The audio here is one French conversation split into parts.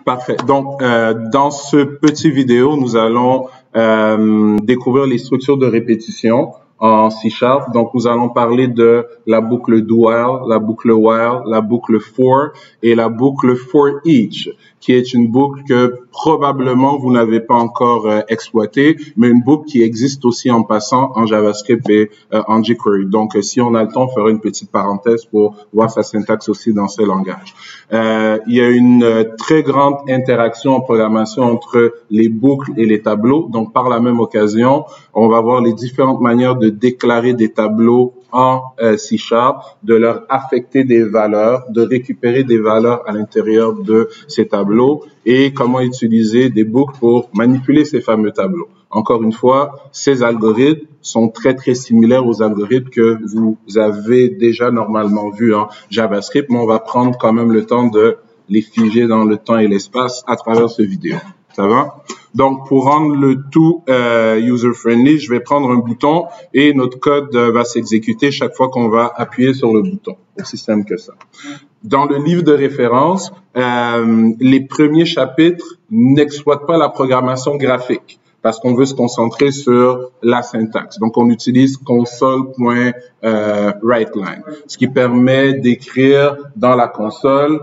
Parfait. Donc, dans ce petit vidéo, nous allons découvrir les structures de répétition en C#. Donc, nous allons parler de la boucle do while, la boucle while, la boucle for et la boucle for each, qui est une boucle que probablement vous n'avez pas encore exploitée, mais une boucle qui existe aussi en passant en JavaScript et en jQuery. Donc, si on a le temps, on fera une petite parenthèse pour voir sa syntaxe aussi dans ce langage. Il y a une très grande interaction en programmation entre les boucles et les tableaux. Donc, par la même occasion, on va voir les différentes manières de déclarer des tableaux en C#, de leur affecter des valeurs, de récupérer des valeurs à l'intérieur de ces tableaux et comment utiliser des boucles pour manipuler ces fameux tableaux. Encore une fois, ces algorithmes sont très similaires aux algorithmes que vous avez déjà normalement vus en JavaScript, mais on va prendre quand même le temps de les figer dans le temps et l'espace à travers ce vidéo. Ça va? Donc, pour rendre le tout user-friendly, je vais prendre un bouton et notre code va s'exécuter chaque fois qu'on va appuyer sur le bouton. Aussi simple que ça. Dans le livre de référence, les premiers chapitres n'exploitent pas la programmation graphique parce qu'on veut se concentrer sur la syntaxe. Donc, on utilise console.writeLine, ce qui permet d'écrire dans la console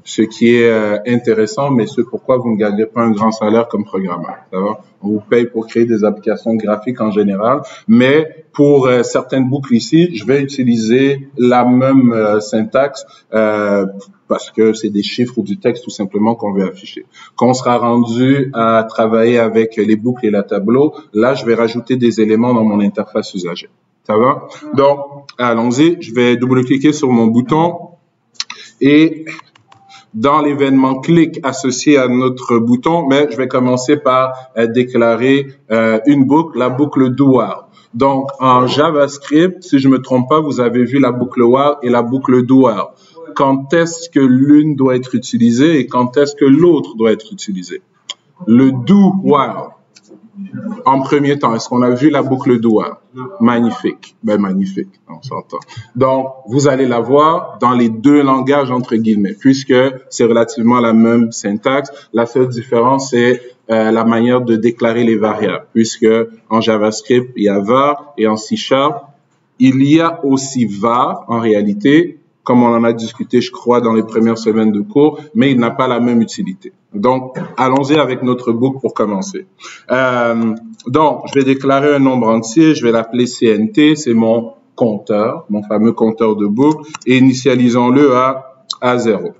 ce qui est intéressant, mais ce pourquoi vous ne gagnez pas un grand salaire comme programmeur. On vous paye pour créer des applications graphiques en général, mais pour certaines boucles ici, je vais utiliser la même syntaxe parce que c'est des chiffres ou du texte tout simplement qu'on veut afficher. Quand on sera rendu à travailler avec les boucles et la tableau, là, je vais rajouter des éléments dans mon interface usager. Ça va? Donc, allons-y. Je vais double-cliquer sur mon bouton. Et dans l'événement click associé à notre bouton, mais je vais commencer par déclarer une boucle, la boucle do while. Donc, en JavaScript, si je me trompe pas, vous avez vu la boucle while et la boucle do while. Quand est-ce que l'une doit être utilisée et quand est-ce que l'autre doit être utilisée? Le do while. En premier temps, est-ce qu'on a vu la boucle do while? Magnifique. Ben, magnifique. On s'entend. Donc, vous allez la voir dans les deux langages, entre guillemets, puisque c'est relativement la même syntaxe. La seule différence, c'est la manière de déclarer les variables, puisque en JavaScript, il y a var et en C#, il y a aussi var en réalité, comme on en a discuté, je crois, dans les premières semaines de cours, mais il n'a pas la même utilité. Donc, allons-y avec notre boucle pour commencer. Donc, je vais déclarer un nombre entier, je vais l'appeler CNT, c'est mon compteur, mon fameux compteur de boucle, et initialisons-le à 0.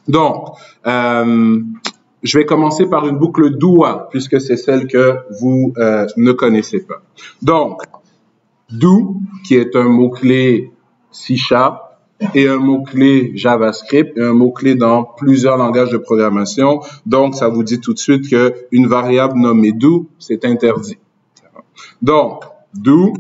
Donc, je vais commencer par une boucle do while, puisque c'est celle que vous ne connaissez pas. Donc, do, qui est un mot-clé C# et un mot-clé JavaScript et un mot-clé dans plusieurs langages de programmation. Donc, ça vous dit tout de suite qu'une variable nommée do, c'est interdit. Donc, do,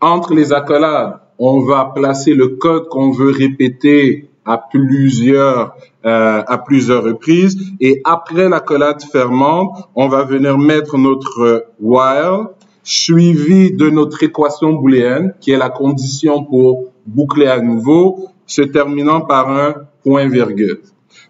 entre les accolades, on va placer le code qu'on veut répéter à plusieurs reprises et après l'accolade fermante, on va venir mettre notre while suivi de notre équation booléenne qui est la condition pour boucler à nouveau, se terminant par un point-virgule.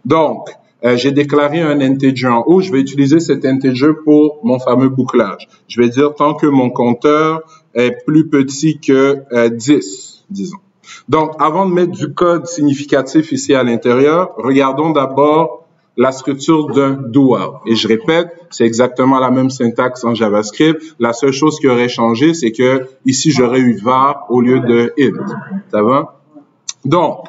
Donc, j'ai déclaré un integer en haut, je vais utiliser cet integer pour mon fameux bouclage. Je vais dire tant que mon compteur est plus petit que 10, disons. Donc, avant de mettre du code significatif ici à l'intérieur, regardons d'abord la structure d'un do while. Et je répète, c'est exactement la même syntaxe en JavaScript. La seule chose qui aurait changé, c'est que ici, j'aurais eu var au lieu de int. Ça va? Donc,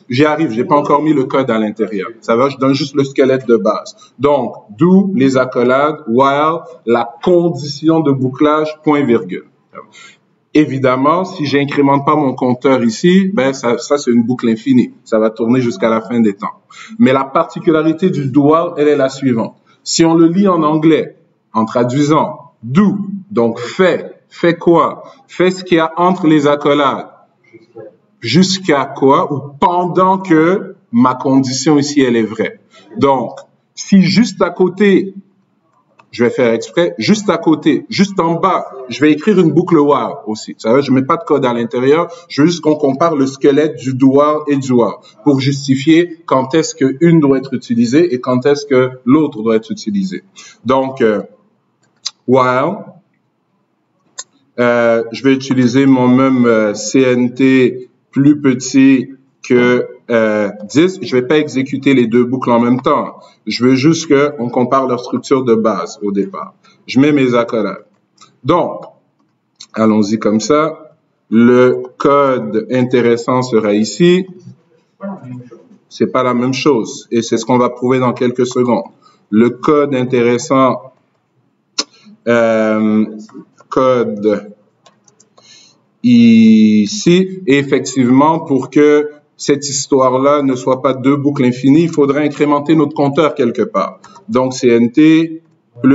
j'y arrive, j'ai pas encore mis le code à l'intérieur. Ça va? Je donne juste le squelette de base. Donc, do, les accolades, while, la condition de bouclage, point-virgule. Évidemment, si j'incrémente pas mon compteur ici, ben ça c'est une boucle infinie. Ça va tourner jusqu'à la fin des temps. Mais la particularité du do while, elle est la suivante. Si on le lit en anglais, en traduisant, do, donc fait quoi? Fait ce qu'il y a entre les accolades. Jusqu'à quoi? Ou pendant que ma condition ici, elle est vraie. Donc, si juste à côté, je vais faire exprès, juste à côté, juste en bas, je vais écrire une boucle while aussi. Ça veut dire, je mets pas de code à l'intérieur, je veux juste qu'on compare le squelette du do while et du while pour justifier quand est-ce qu'une doit être utilisée et quand est-ce que l'autre doit être utilisée. Donc, while, je vais utiliser mon même CNT plus petit que 10, je vais pas exécuter les deux boucles en même temps. Je veux juste qu'on compare leur structure de base au départ. Je mets mes accolades. Donc, allons-y comme ça. Le code intéressant sera ici. C'est pas la même chose. Et c'est ce qu'on va prouver dans quelques secondes. Le code intéressant, code ici, et effectivement, pour que cette histoire-là ne soit pas deux boucles infinies, il faudrait incrémenter notre compteur quelque part. Donc, CNT ++.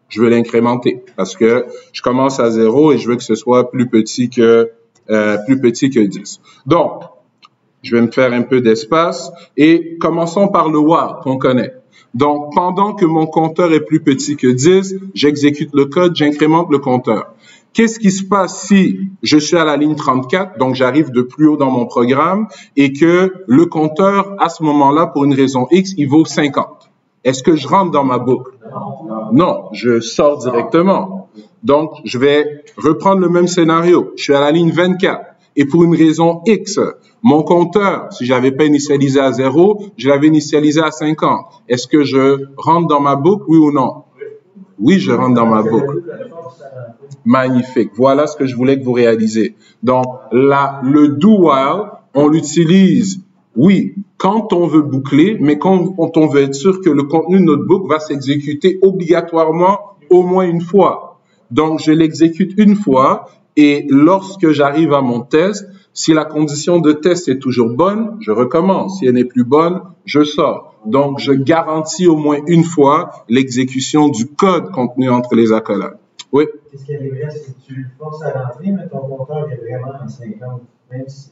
Je veux l'incrémenter parce que je commence à 0 et je veux que ce soit plus petit que 10. Donc, je vais me faire un peu d'espace et commençons par le while qu'on connaît. Donc, pendant que mon compteur est plus petit que 10, j'exécute le code, j'incrémente le compteur. Qu'est-ce qui se passe si je suis à la ligne 34, donc j'arrive de plus haut dans mon programme, et que le compteur, à ce moment-là, pour une raison X, il vaut 50? Est-ce que je rentre dans ma boucle? Non, je sors directement. Donc, je vais reprendre le même scénario. Je suis à la ligne 24, et pour une raison X, mon compteur, si je l'avais pas initialisé à 0, je l'avais initialisé à 50. Est-ce que je rentre dans ma boucle, oui ou non? Oui, je rentre dans ma boucle. Magnifique. Voilà ce que je voulais que vous réalisiez. Donc, là, le do while, on l'utilise, oui, quand on veut boucler, mais quand on veut être sûr que le contenu de notre boucle va s'exécuter obligatoirement au moins une fois. Donc, je l'exécute une fois et lorsque j'arrive à mon test, si la condition de test est toujours bonne, je recommence. Si elle n'est plus bonne, je sors. Donc, je garantis au moins une fois l'exécution du code contenu entre les accolades. Oui. Qu'est-ce qui arriverait si tu le forces à rentrer, mais ton compteur est vraiment en 50, même si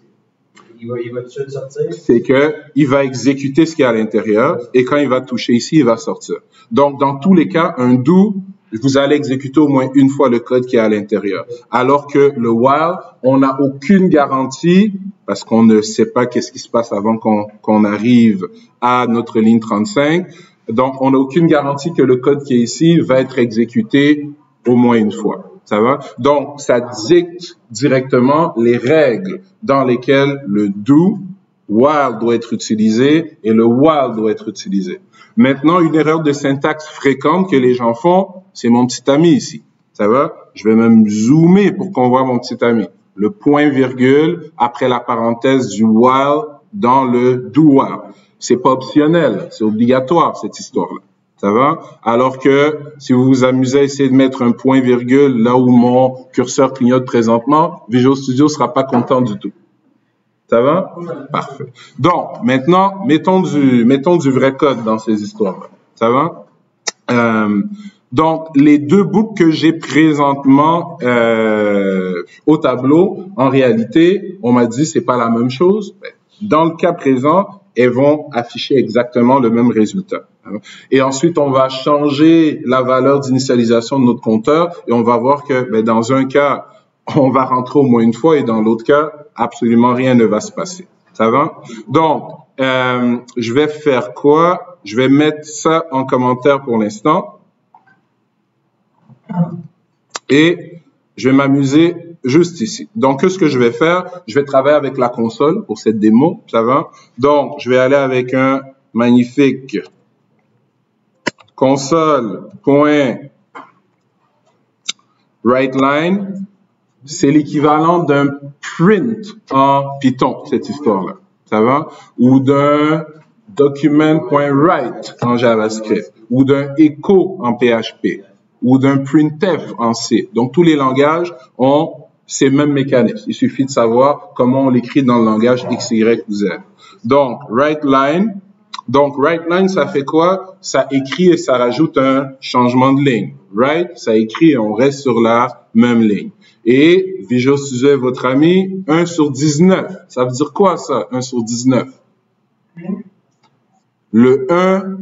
il va tout de suite sortir? C'est qu'il va exécuter ce qu'il y a à l'intérieur et quand il va toucher ici, il va sortir. Donc, dans tous les cas, un do, vous allez exécuter au moins une fois le code qui est à l'intérieur. Alors que le while, on n'a aucune garantie parce qu'on ne sait pas qu'est-ce qui se passe avant qu'on arrive à notre ligne 35. Donc, on n'a aucune garantie que le code qui est ici va être exécuté au moins une fois. Ça va? Donc, ça dicte directement les règles dans lesquelles le do, while doit être utilisé et le while doit être utilisé. Maintenant, une erreur de syntaxe fréquente que les gens font, c'est mon petit ami ici. Ça va? Je vais même zoomer pour qu'on voit mon petit ami. Le point virgule après la parenthèse du while dans le do while. C'est pas optionnel, c'est obligatoire cette histoire-là. Ça va? Alors que si vous vous amusez à essayer de mettre un point virgule là où mon curseur clignote présentement, Visual Studio sera pas content du tout. Ça va? Parfait. Donc, maintenant, mettons du vrai code dans ces histoires-là. Ça va? Donc, les deux boucles que j'ai présentement au tableau, en réalité, on m'a dit c'est pas la même chose. Dans le cas présent, elles vont afficher exactement le même résultat. Et ensuite, on va changer la valeur d'initialisation de notre compteur et on va voir que dans un cas, on va rentrer au moins une fois et dans l'autre cas, absolument rien ne va se passer. Ça va? Donc, je vais faire quoi? Je vais mettre ça en commentaire pour l'instant. Et je vais m'amuser juste ici. Donc, ce que je vais faire, je vais travailler avec la console pour cette démo. Ça va? Donc, je vais aller avec un magnifique console.writeLine. C'est l'équivalent d'un print en Python, cette histoire-là. Ça va? Ou d'un document.write en JavaScript. Ou d'un echo en PHP. Ou d'un printf en C. Donc, tous les langages ont ces mêmes mécanismes. Il suffit de savoir comment on l'écrit dans le langage X, Y ou Z. Donc, WriteLine. Donc, WriteLine, ça fait quoi? Ça écrit et ça rajoute un changement de ligne. Write, ça écrit et on reste sur la même ligne. Et Visual Studio est votre ami, 1 sur 19. Ça veut dire quoi, ça, 1 sur 19? Le 1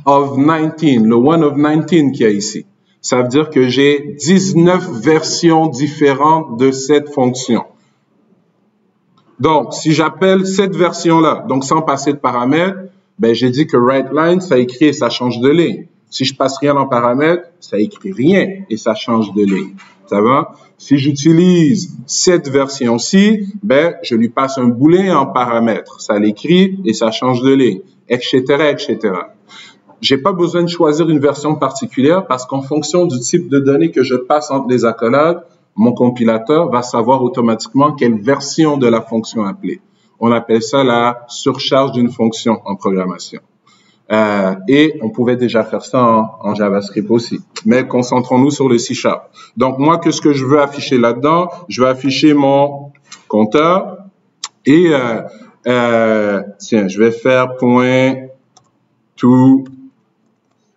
of 19, le one of 19 qu'il y a ici. Ça veut dire que j'ai 19 versions différentes de cette fonction. Donc, si j'appelle cette version-là, donc sans passer de paramètres, ben j'ai dit que WriteLine, ça écrit et ça change de ligne. Si je passe rien en paramètres, ça écrit rien et ça change de ligne. Ça va? Si j'utilise cette version-ci, ben je lui passe un booléen en paramètres. Ça l'écrit et ça change de ligne, etc., etc. J'ai pas besoin de choisir une version particulière parce qu'en fonction du type de données que je passe entre les accolades, mon compilateur va savoir automatiquement quelle version de la fonction appeler. On appelle ça la surcharge d'une fonction en programmation. Et on pouvait déjà faire ça en JavaScript aussi. Mais concentrons-nous sur le C#. Donc moi, qu'est-ce que je veux afficher là-dedans? Je veux afficher mon compteur et tiens, je vais faire point to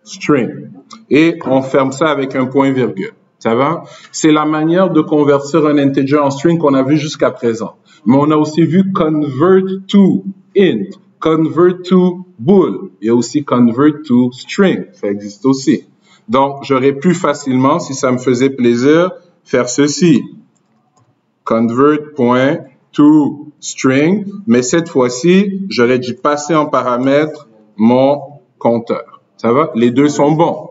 string. Et on ferme ça avec un point virgule. Ça va? C'est la manière de convertir un integer en string qu'on a vu jusqu'à présent. Mais on a aussi vu convert to int, convert to bool. Il y a aussi convert to string. Ça existe aussi. Donc, j'aurais pu facilement, si ça me faisait plaisir, faire ceci. Convert.toString. Mais cette fois-ci, j'aurais dû passer en paramètre mon compteur. Ça va? Les deux sont bons.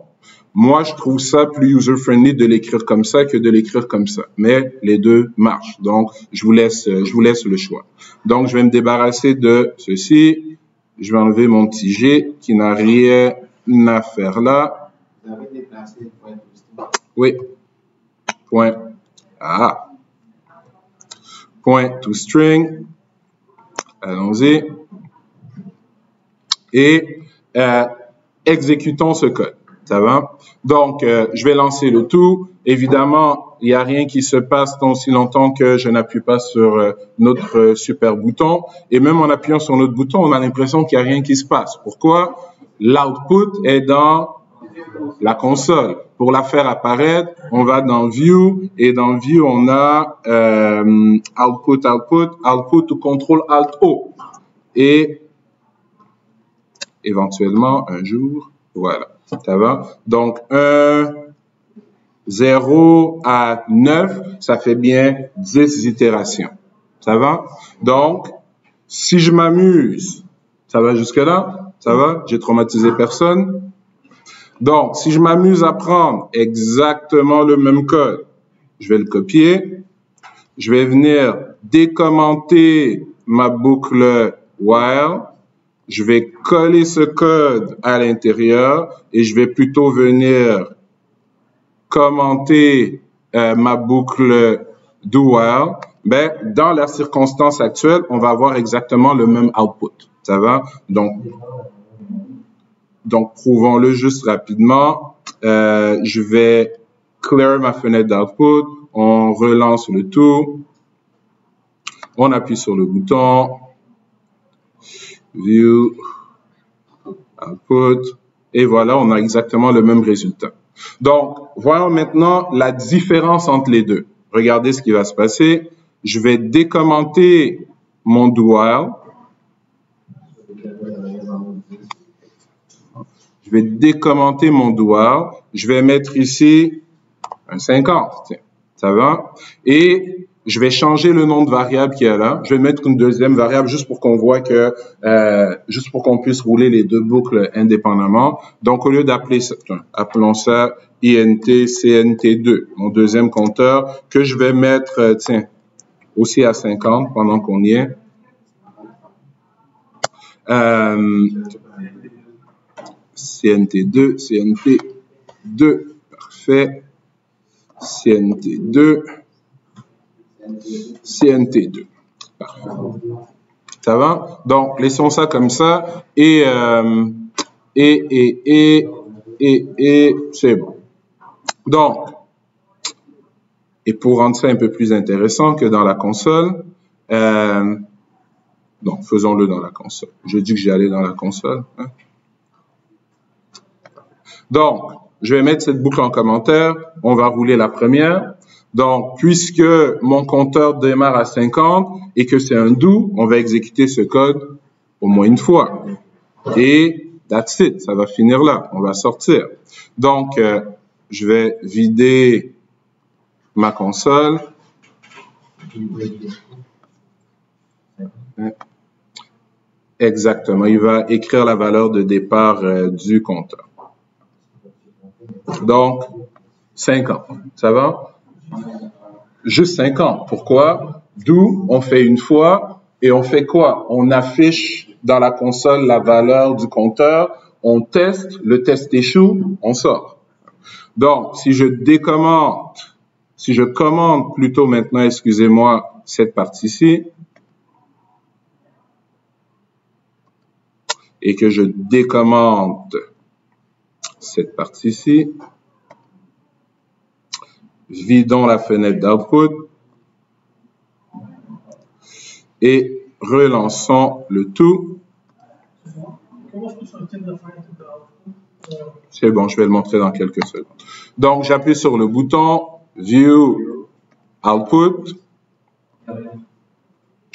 Moi, je trouve ça plus user-friendly de l'écrire comme ça que de l'écrire comme ça. Mais les deux marchent. Donc, je vous laisse le choix. Donc, je vais me débarrasser de ceci. Je vais enlever mon petit G qui n'a rien à faire là. Vous avez déplacé le point de string. Oui. Point. Ah. Point to string. Allons-y. Et exécutons ce code. Ça va? Donc, je vais lancer le tout. Évidemment, il n'y a rien qui se passe tant aussi longtemps que je n'appuie pas sur notre super bouton. Et même en appuyant sur notre bouton, on a l'impression qu'il n'y a rien qui se passe. Pourquoi? L'output est dans la console. Pour la faire apparaître, on va dans View. Et dans View, on a Output ou Control Alt O. Et éventuellement, un jour, voilà. Ça va? Donc, 0 à 9, ça fait bien 10 itérations. Ça va? Donc, si je m'amuse, ça va jusque-là? Ça va? J'ai traumatisé personne? Donc, si je m'amuse à prendre exactement le même code, je vais le copier. Je vais venir décommenter ma boucle while. Je vais coller ce code à l'intérieur et je vais plutôt venir commenter ma boucle do while. Ben, dans la circonstance actuelle, on va avoir exactement le même output. Ça va? Donc prouvons-le juste rapidement. Je vais clear ma fenêtre d'output. On relance le tout. On appuie sur le bouton. View, output, et voilà, on a exactement le même résultat. Donc, voyons maintenant la différence entre les deux. Regardez ce qui va se passer. Je vais décommenter mon do while. Je vais décommenter mon do while. Je vais mettre ici un 50. Tiens, ça va? Et je vais changer le nom de variable qui est là. Je vais mettre une deuxième variable juste pour qu'on voit que, juste pour qu'on puisse rouler les deux boucles indépendamment. Donc, au lieu d'appeler ça, appelons ça INT-CNT2, mon deuxième compteur, que je vais mettre, tiens, aussi à 50 pendant qu'on y est. CNT2, CNT2, parfait. CNT2. CNT2. Parfait. Ça va? Donc, laissons ça comme ça et c'est bon. Donc, et pour rendre ça un peu plus intéressant que dans la console, donc, faisons-le dans la console. Je dis que j'y allais dans la console. Hein? Donc, je vais mettre cette boucle en commentaire. On va rouler la première. Donc, puisque mon compteur démarre à 50 et que c'est un do, on va exécuter ce code au moins une fois. Et That's it, ça va finir là, on va sortir. Donc, je vais vider ma console. Exactement, il va écrire la valeur de départ du compteur. Donc, 50, ça va? Juste 50, pourquoi? D'où on fait une fois et on fait quoi? On affiche dans la console la valeur du compteur, on teste, le test échoue, on sort. Donc, si je commande plutôt maintenant, excusez-moi, cette partie-ci, et que je décommande cette partie-ci, vidons la fenêtre d'output et relançons le tout. C'est bon, je vais le montrer dans quelques secondes. Donc, j'appuie sur le bouton View Output.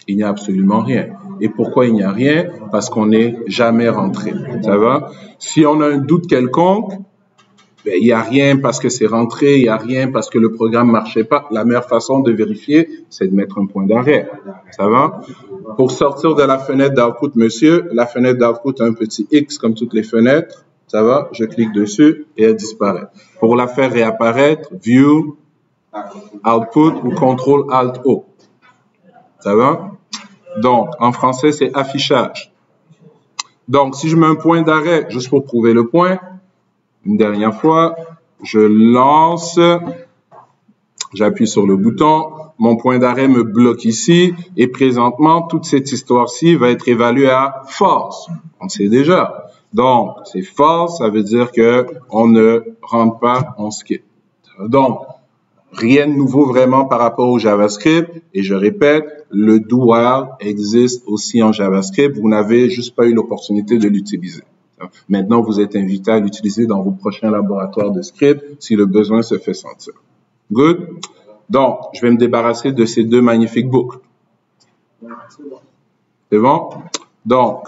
Il n'y a absolument rien. Et pourquoi il n'y a rien? Parce qu'on n'est jamais rentré. Ça va? Si on a un doute quelconque, ben, il n'y a rien parce que c'est rentré, il n'y a rien parce que le programme ne marchait pas. La meilleure façon de vérifier, c'est de mettre un point d'arrêt. Ça va? Pour sortir de la fenêtre d'output, monsieur, la fenêtre d'output a un petit X comme toutes les fenêtres. Ça va? Je clique dessus et elle disparaît. Pour la faire réapparaître, View, Output ou Ctrl-Alt-O. Ça va? Donc, en français, c'est affichage. Donc, si je mets un point d'arrêt, juste pour prouver le point, une dernière fois, je lance, j'appuie sur le bouton, mon point d'arrêt me bloque ici, et présentement, toute cette histoire-ci va être évaluée à false. On sait déjà. Donc, c'est false, ça veut dire que on ne rentre pas, on skip. Donc, rien de nouveau vraiment par rapport au JavaScript. Et je répète, le do while existe aussi en JavaScript. Vous n'avez juste pas eu l'opportunité de l'utiliser. Maintenant, vous êtes invité à l'utiliser dans vos prochains laboratoires de script si le besoin se fait sentir. Good? Donc, je vais me débarrasser de ces deux magnifiques boucles. C'est bon? Donc,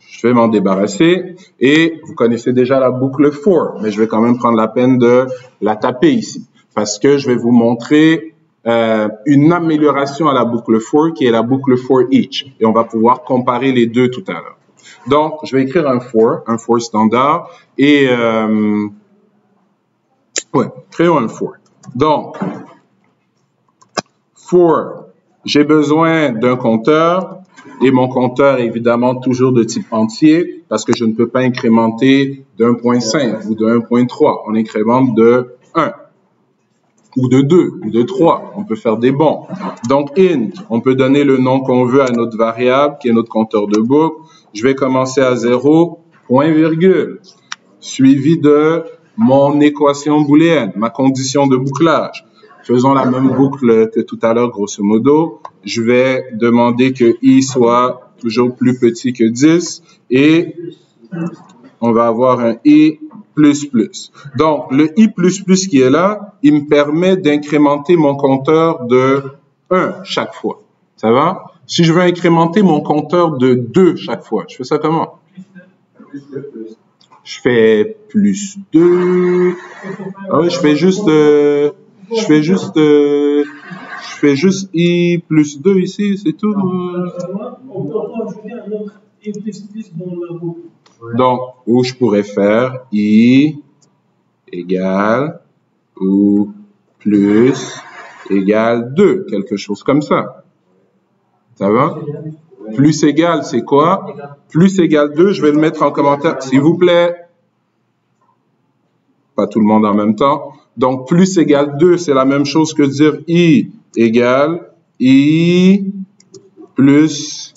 je vais m'en débarrasser et vous connaissez déjà la boucle for, mais je vais quand même prendre la peine de la taper ici parce que je vais vous montrer une amélioration à la boucle for qui est la boucle for each et on va pouvoir comparer les deux tout à l'heure. Donc, je vais écrire un for standard et créons un for. Donc, for, j'ai besoin d'un compteur. Et mon compteur est évidemment toujours de type entier parce que je ne peux pas incrémenter de 1.5 ou de 1.3. On incrémente de 1 ou de 2 ou de 3. On peut faire des bonds. Donc, int, on peut donner le nom qu'on veut à notre variable qui est notre compteur de boucle. Je vais commencer à 0, point virgule, suivi de mon équation booléenne, ma condition de bouclage. Faisons la même boucle que tout à l'heure, grosso modo. Je vais demander que i soit toujours plus petit que 10 et on va avoir un i++. Donc, le i++ qui est là, il me permet d'incrémenter mon compteur de 1 chaque fois. Ça va? Si je veux incrémenter mon compteur de 2 chaque fois, je fais ça comment? Je fais plus 2. Ah oui, je fais juste i plus 2 ici, c'est tout. On peut ajouter un autre i++ dans la boucle. Donc, où je pourrais faire i égale ou plus égale 2, quelque chose comme ça. Ça va? Plus égal, c'est quoi? Plus égale 2, je vais le mettre en commentaire, s'il vous plaît. Pas tout le monde en même temps. Donc, plus égale 2, c'est la même chose que dire i égale i plus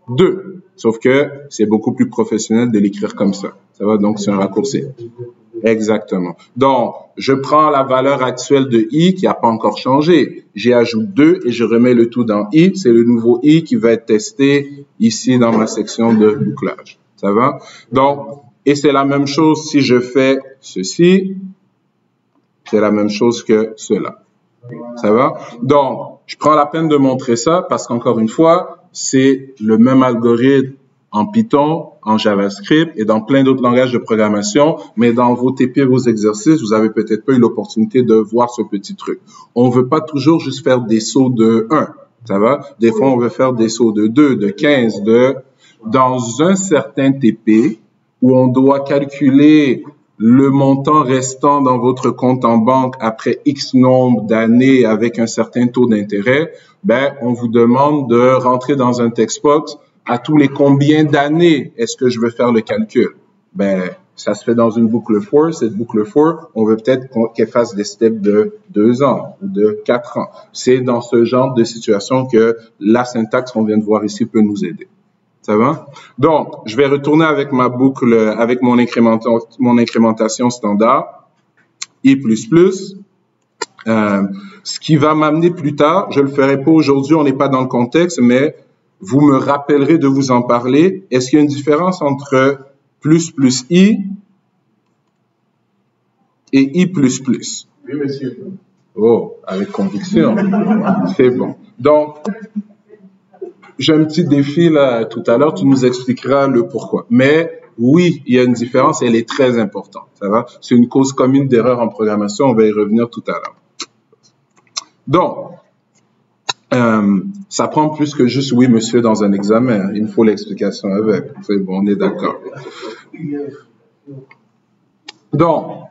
2. Sauf que c'est beaucoup plus professionnel de l'écrire comme ça. Ça va? Donc, c'est un raccourci. Exactement. Donc, je prends la valeur actuelle de i qui n'a pas encore changé. J'y ajoute 2 et je remets le tout dans i. C'est le nouveau i qui va être testé ici dans ma section de bouclage. Ça va? Donc, et c'est la même chose si je fais ceci. C'est la même chose que cela. Ça va? Donc, je prends la peine de montrer ça parce qu'encore une fois, c'est le même algorithme en Python, en JavaScript et dans plein d'autres langages de programmation, mais dans vos TP et vos exercices, vous avez peut-être pas eu l'opportunité de voir ce petit truc. On veut pas toujours juste faire des sauts de 1, ça va? Des fois, on veut faire des sauts de 2, de 15, dans un certain TP où on doit calculer le montant restant dans votre compte en banque après X nombre d'années avec un certain taux d'intérêt, ben, on vous demande de rentrer dans un text box à tous les combien d'années est-ce que je veux faire le calcul? Ben, ça se fait dans une boucle for. Cette boucle for, on veut peut-être qu'elle fasse des steps de 2 ans ou de 4 ans. C'est dans ce genre de situation que la syntaxe qu'on vient de voir ici peut nous aider. Ça va? Donc, je vais retourner avec ma boucle, avec mon incrémentation standard, I++. Ce qui va m'amener plus tard, je le ferai pas aujourd'hui, on n'est pas dans le contexte, mais vous me rappellerez de vous en parler. Est-ce qu'il y a une différence entre ++i et I++? Oui, monsieur. Oh, avec conviction. C'est bon. Donc, j'ai un petit défi là tout à l'heure, tu nous expliqueras le pourquoi. Mais oui, il y a une différence, elle est très importante. Ça va? C'est une cause commune d'erreur en programmation, on va y revenir tout à l'heure. Donc, ça prend plus que juste oui, monsieur, dans un examen. Il me faut l'explication avec. C'est bon, on est d'accord. Donc,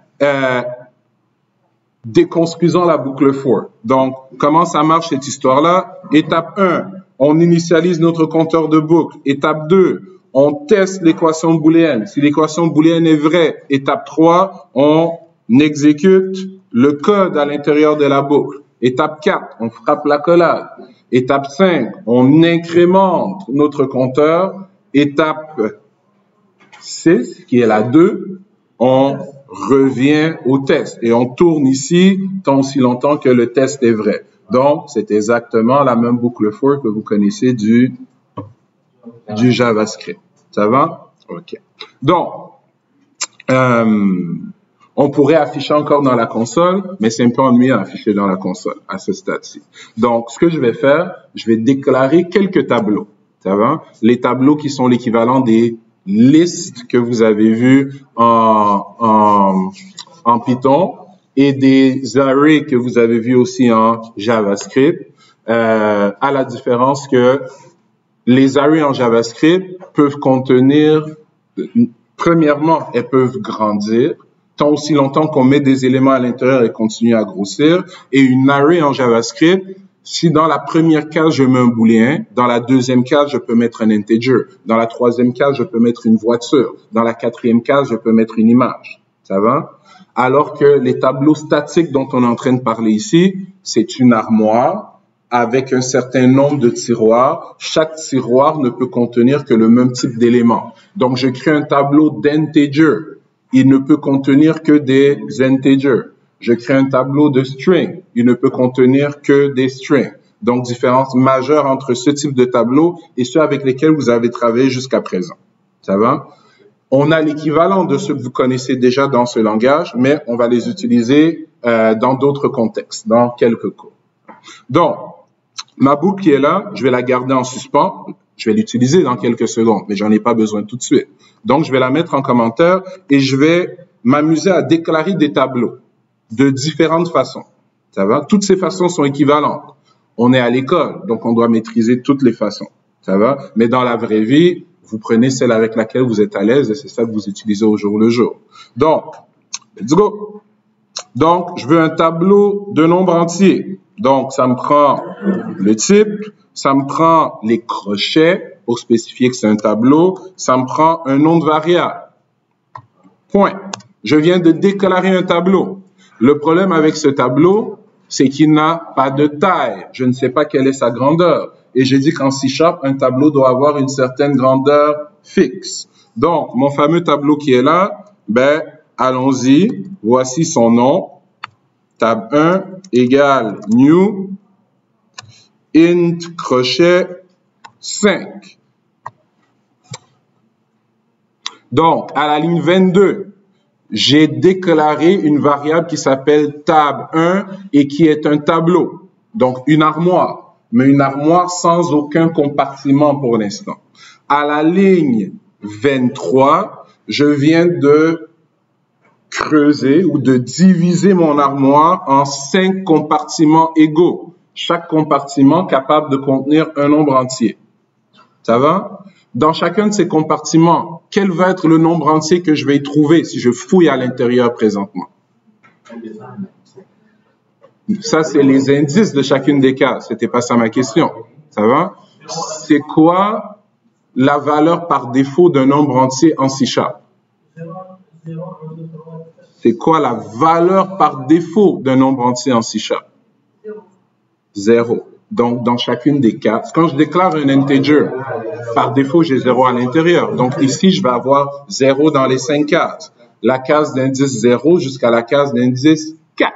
déconstruisons la boucle for. Donc, comment ça marche cette histoire-là? Étape 1, on initialise notre compteur de boucle. Étape 2, on teste l'équation booléenne. Si l'équation booléenne est vraie, étape 3, on exécute le code à l'intérieur de la boucle. Étape 4, on frappe l'accolade. Étape 5, on incrémente notre compteur. Étape 6, qui est la 2, on revient au test et on tourne ici tant aussi longtemps que le test est vrai. Donc, c'est exactement la même boucle for que vous connaissez du JavaScript. Ça va? OK. Donc, on pourrait afficher encore dans la console, mais c'est un peu ennuyeux à afficher dans la console à ce stade-ci. Donc, ce que je vais faire, je vais déclarer quelques tableaux. Ça va? Les tableaux qui sont l'équivalent des listes que vous avez vues en Python et des arrays que vous avez vus aussi en JavaScript, à la différence que les arrays en JavaScript peuvent contenir, premièrement, elles peuvent grandir, tant aussi longtemps qu'on met des éléments à l'intérieur et continue à grossir. Et une array en JavaScript, si dans la première case, je mets un booléen, dans la deuxième case, je peux mettre un integer. Dans la troisième case, je peux mettre une voiture. Dans la quatrième case, je peux mettre une image. Ça va? Alors que les tableaux statiques dont on est en train de parler ici, c'est une armoire avec un certain nombre de tiroirs. Chaque tiroir ne peut contenir que le même type d'éléments. Donc, je crée un tableau d'integer. Il ne peut contenir que des integers. Je crée un tableau de string. Il ne peut contenir que des strings. Donc, différence majeure entre ce type de tableau et ceux avec lesquels vous avez travaillé jusqu'à présent. Ça va? On a l'équivalent de ceux que vous connaissez déjà dans ce langage, mais on va les utiliser dans d'autres contextes, dans quelques cours. Donc, ma boucle qui est là, je vais la garder en suspens. Je vais l'utiliser dans quelques secondes, mais j'en ai pas besoin tout de suite. Donc, je vais la mettre en commentaire et je vais m'amuser à déclarer des tableaux de différentes façons. Ça va? Toutes ces façons sont équivalentes. On est à l'école, donc on doit maîtriser toutes les façons. Ça va? Mais dans la vraie vie, vous prenez celle avec laquelle vous êtes à l'aise et c'est ça que vous utilisez au jour le jour. Donc, let's go. Donc, je veux un tableau de nombres entiers. Donc, ça me prend le type, ça me prend les crochets pour spécifier que c'est un tableau, ça me prend un nom de variable. Point. Je viens de déclarer un tableau. Le problème avec ce tableau, c'est qu'il n'a pas de taille. Je ne sais pas quelle est sa grandeur. Et j'ai dit qu'en C#, un tableau doit avoir une certaine grandeur fixe. Donc, mon fameux tableau qui est là, ben, allons-y. Voici son nom. Tab 1 égale new int crochet 5. Donc, à la ligne 22, j'ai déclaré une variable qui s'appelle tab1 et qui est un tableau, donc une armoire. mais une armoire sans aucun compartiment pour l'instant. À la ligne 23, je viens de creuser ou de diviser mon armoire en 5 compartiments égaux. Chaque compartiment capable de contenir un nombre entier. Ça va? Dans chacun de ces compartiments, quel va être le nombre entier que je vais y trouver si je fouille à l'intérieur présentement? Ça, c'est les indices de chacune des cases. C'était pas ça ma question. Ça va? C'est quoi la valeur par défaut d'un nombre entier en C#? C'est quoi la valeur par défaut d'un nombre entier en C#? 0. Donc, dans chacune des cases, quand je déclare un integer, par défaut, j'ai 0 à l'intérieur. Donc, ici, je vais avoir 0 dans les 5 cases. La case d'indice 0 jusqu'à la case d'indice 4.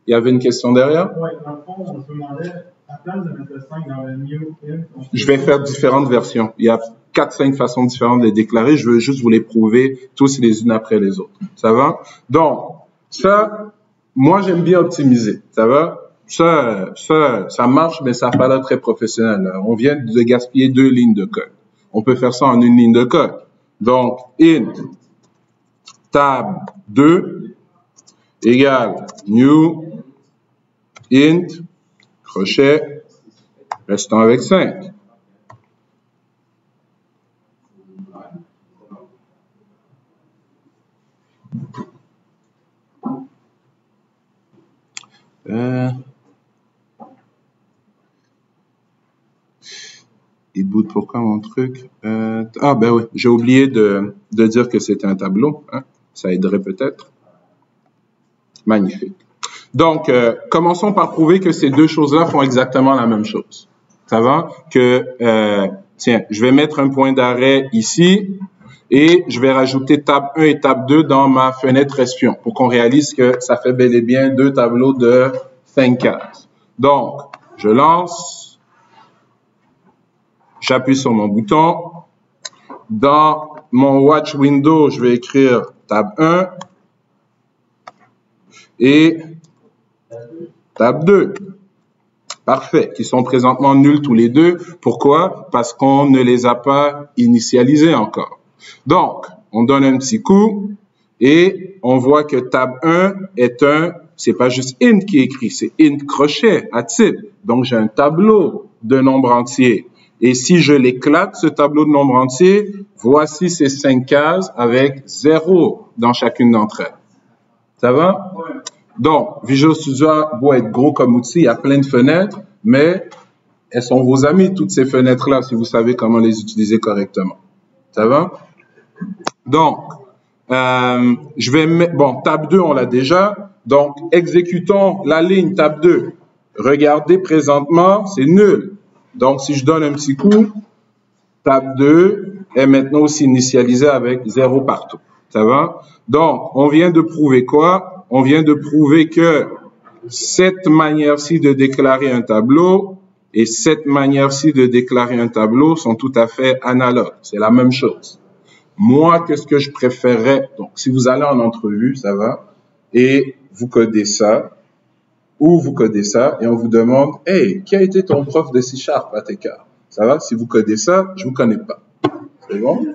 Il y avait une question derrière? Oui, dans le fond, on se demandait, à la place de mettre le 5 dans le new int, je vais faire différentes versions. Il y a 4-5 façons différentes de les déclarer. Je veux juste vous les prouver tous les unes après les autres. Ça va? Donc, ça, moi, j'aime bien optimiser. Ça va? Ça marche, mais ça n'a pas l'air très professionnel. On vient de gaspiller 2 lignes de code. On peut faire ça en une ligne de code. Donc, int tab 2 égale new int crochet restant avec 5. Il boot pourquoi mon truc? Ah ben oui, j'ai oublié de dire que c'était un tableau. Hein? Ça aiderait peut-être. Magnifique. Donc, commençons par prouver que ces deux choses-là font exactement la même chose. Ça va? Tiens, je vais mettre un point d'arrêt ici et je vais rajouter tab 1 et tab 2 dans ma fenêtre espion pour qu'on réalise que ça fait bel et bien 2 tableaux de 5 cases. Donc, je lance. J'appuie sur mon bouton. Dans mon watch window, je vais écrire tab 1 et tab 2. Parfait. Qui sont présentement nuls tous les deux. Pourquoi? Parce qu'on ne les a pas initialisés encore. Donc, on donne un petit coup et on voit que tab 1 est c'est pas juste int qui est écrit, c'est int crochet à type. Donc, j'ai un tableau de nombres entiers. Et si je l'éclate, ce tableau de nombres entiers, voici ces 5 cases avec 0 dans chacune d'entre elles. Ça va? Donc, Visual Studio doit être gros comme outil, il y a plein de fenêtres, mais elles sont vos amies, toutes ces fenêtres-là, si vous savez comment les utiliser correctement. Ça va? Donc, je vais mettre, bon, tab 2, on l'a déjà. Donc, exécutons la ligne tab 2. Regardez présentement, c'est nul. Donc, si je donne un petit coup, tab 2 est maintenant aussi initialisé avec 0 partout. Ça va? Donc, on vient de prouver quoi? On vient de prouver que cette manière-ci de déclarer un tableau et cette manière-ci de déclarer un tableau sont tout à fait analogues. C'est la même chose. Moi, qu'est-ce que je préférerais? Donc, si vous allez en entrevue, ça va, et vous codez ça, ou vous codez ça, et on vous demande, « Hey, qui a été ton prof de C# à TK? » Ça va? Si vous codez ça, je vous connais pas. C'est bon?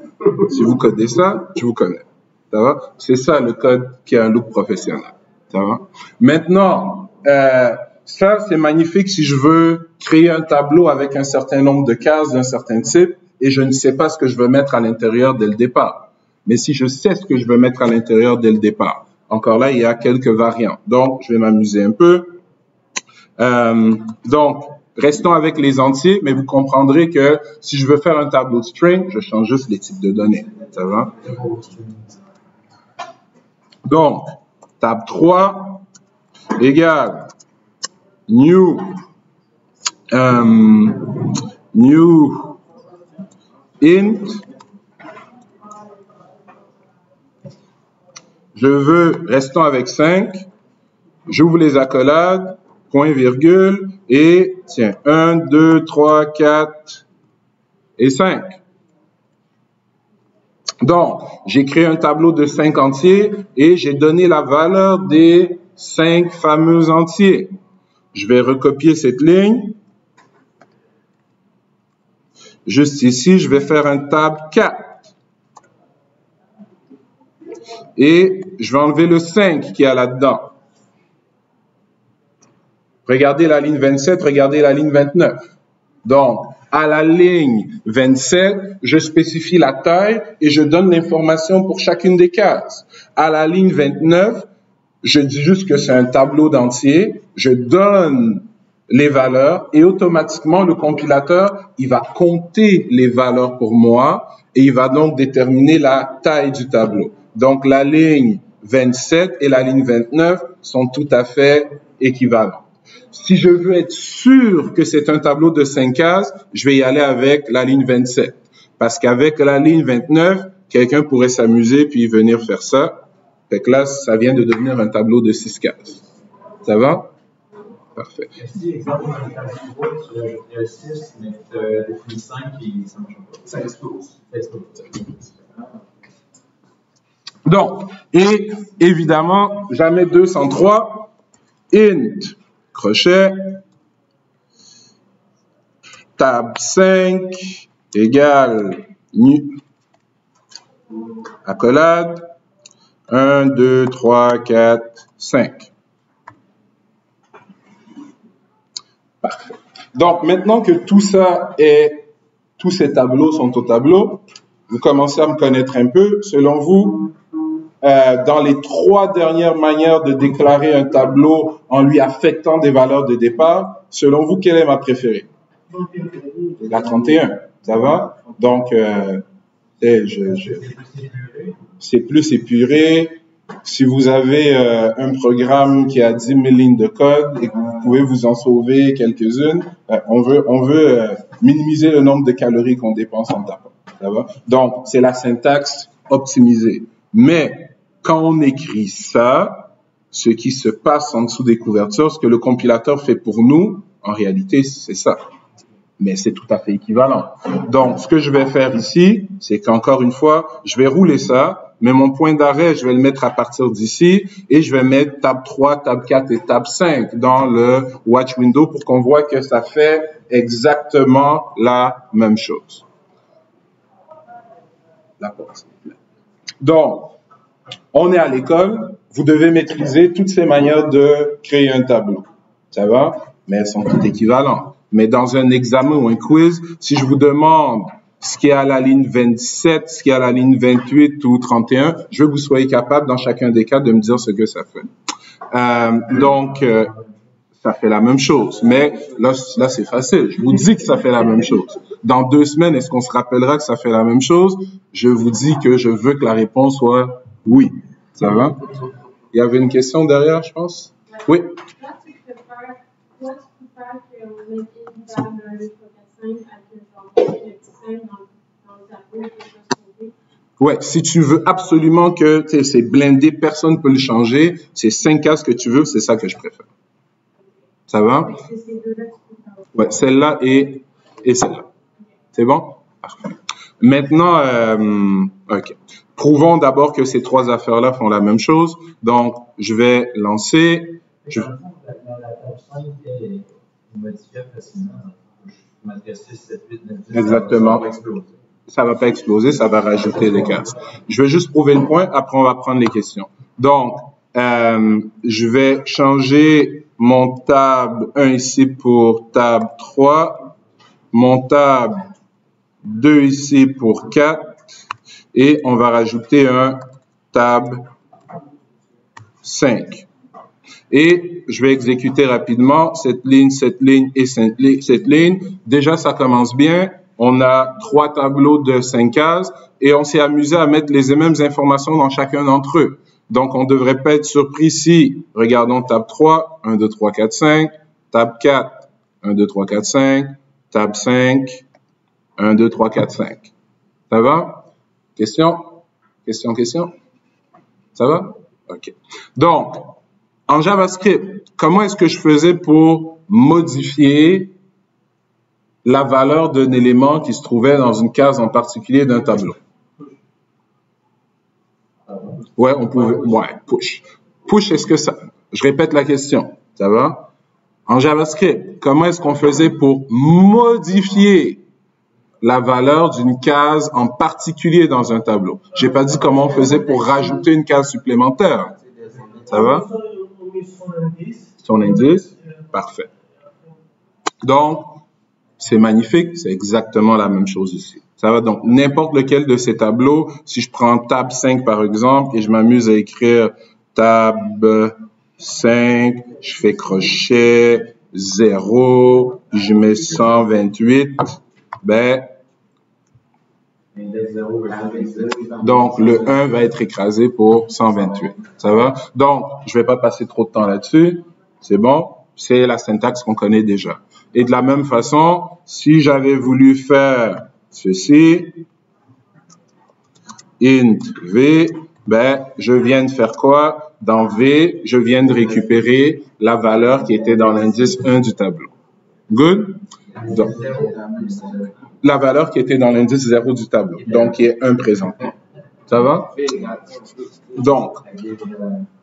Si vous codez ça, je vous connais. Ça va? C'est ça le code qui a un look professionnel. Ça va? Maintenant, ça, c'est magnifique si je veux créer un tableau avec un certain nombre de cases d'un certain type et je ne sais pas ce que je veux mettre à l'intérieur dès le départ. Mais si je sais ce que je veux mettre à l'intérieur dès le départ, encore là, il y a quelques variantes. Donc, je vais m'amuser un peu. Donc, restons avec les entiers, mais vous comprendrez que si je veux faire un tableau de string, je change juste les types de données. Ça va? Donc, tab 3 égale new int. Je veux, restons avec 5. J'ouvre les accolades, point, virgule, et tiens, 1, 2, 3, 4 et 5. Donc, j'ai créé un tableau de 5 entiers et j'ai donné la valeur des 5 fameux entiers. Je vais recopier cette ligne Juste ici, je vais faire un tab 4. Et je vais enlever le 5 qui est là-dedans. Regardez la ligne 27, regardez la ligne 29. Donc, à la ligne 27, je spécifie la taille et je donne l'information pour chacune des cases. À la ligne 29, je dis juste que c'est un tableau d'entier, je donne les valeurs et automatiquement, le compilateur, il va compter les valeurs pour moi et il va donc déterminer la taille du tableau. Donc, la ligne 27 et la ligne 29 sont tout à fait équivalentes. Si je veux être sûr que c'est un tableau de 5 cases, je vais y aller avec la ligne 27. Parce qu'avec la ligne 29, quelqu'un pourrait s'amuser puis venir faire ça. Fait que là, ça vient de devenir un tableau de 6 cases. Ça va? Parfait. Si, exemple, dans le tableau 3, tu rajoutes le 6, mais tu définis 5 et ça ne marche pas. Ça explose. Ça explose. Donc, et évidemment, jamais 203, int, crochet, tab 5 égale accolade, 1, 2, 3, 4, 5. Parfait. Donc, maintenant que tout ça est, tous ces tableaux sont au tableau, vous commencez à me connaître un peu. Selon vous, dans les 3 dernières manières de déclarer un tableau en lui affectant des valeurs de départ, selon vous, quelle est ma préférée? La 31, ça va? Donc, c'est plus épuré. Si vous avez un programme qui a 10 000 lignes de code et que vous pouvez vous en sauver quelques-unes, on veut minimiser le nombre de calories qu'on dépense en tapant. Ça va? Donc, c'est la syntaxe optimisée. Mais quand on écrit ça, ce qui se passe en dessous des couvertures, ce que le compilateur fait pour nous, en réalité, c'est ça. Mais c'est tout à fait équivalent. Donc, ce que je vais faire ici, c'est qu'encore une fois, je vais rouler ça, mais mon point d'arrêt, je vais le mettre à partir d'ici et je vais mettre tab 3, tab 4 et tab 5 dans le watch window pour qu'on voit que ça fait exactement la même chose. D'accord. Donc, on est à l'école, vous devez maîtriser toutes ces manières de créer un tableau. Ça va? Mais elles sont toutes équivalentes. Mais dans un examen ou un quiz, si je vous demande ce qui est à la ligne 27, ce qui est à la ligne 28 ou 31, je veux que vous soyez capable dans chacun des cas de me dire ce que ça fait. Donc, ça fait la même chose. Mais là c'est facile. Je vous dis que ça fait la même chose. Dans 2 semaines, est-ce qu'on se rappellera que ça fait la même chose? Je vous dis que je veux que la réponse soit oui. Ça va? Il y avait une question derrière, je pense? Oui? Là, tu préfères qu'on mette évidemment le 3, 4, 5 avec le petit 5 dans le tableau et sauver? Ouais, si tu veux absolument que c'est blindé, personne ne peut le changer, c'est 5 cases que tu veux, c'est ça que je préfère. Ça va? C'est ces deux-là que tu préfères. Ouais, celle-là et celle-là. C'est bon? Parfait. Maintenant, OK. Prouvons d'abord que ces 3 affaires-là font la même chose. Donc, je vais lancer. Dans le fond, la table 5 est modifiable facilement. Je peux mettre 6, 7, 8, 9, 10. Exactement. Ça va exploser. Ça va pas exploser, ça va rajouter des cases. Je vais juste prouver le point, après on va prendre les questions. Donc, je vais changer mon tab 1 ici pour tab 3, mon tab 2 ici pour 4, et on va rajouter un tab 5. Et je vais exécuter rapidement cette ligne et cette ligne. Déjà, ça commence bien. On a 3 tableaux de 5 cases et on s'est amusé à mettre les mêmes informations dans chacun d'entre eux. Donc, on ne devrait pas être surpris si, regardons tab 3, 1, 2, 3, 4, 5, tab 4, 1, 2, 3, 4, 5, tab 5, 1, 2, 3, 4, 5. Ça va? Question? Question? Ça va? OK. Donc, en JavaScript, comment est-ce que je faisais pour modifier la valeur d'un élément qui se trouvait dans une case en particulier d'un tableau? Ouais, on pouvait, ouais, push. Push, est-ce que ça, je répète la question, ça va? En JavaScript, comment est-ce qu'on faisait pour modifier la valeur d'une case en particulier dans un tableau. J'ai pas dit comment on faisait pour rajouter une case supplémentaire. Ça va? On met son indice. Son indice? Parfait. Donc, c'est magnifique, c'est exactement la même chose ici. Ça va? Donc, n'importe lequel de ces tableaux, si je prends tab 5 par exemple, et je m'amuse à écrire tab 5, je fais crochet, 0, je mets 128, ben, donc le 1 va être écrasé pour 128. Ça va? Donc, je vais pas passer trop de temps là-dessus. C'est bon? C'est la syntaxe qu'on connaît déjà. Et de la même façon, si j'avais voulu faire ceci, int v, ben, je viens de faire quoi? Dans v, je viens de récupérer la valeur qui était dans l'indice 1 du tableau. Good? Donc, la valeur qui était dans l'indice 0 du tableau, donc qui est 1 présentement. Ça va? Donc,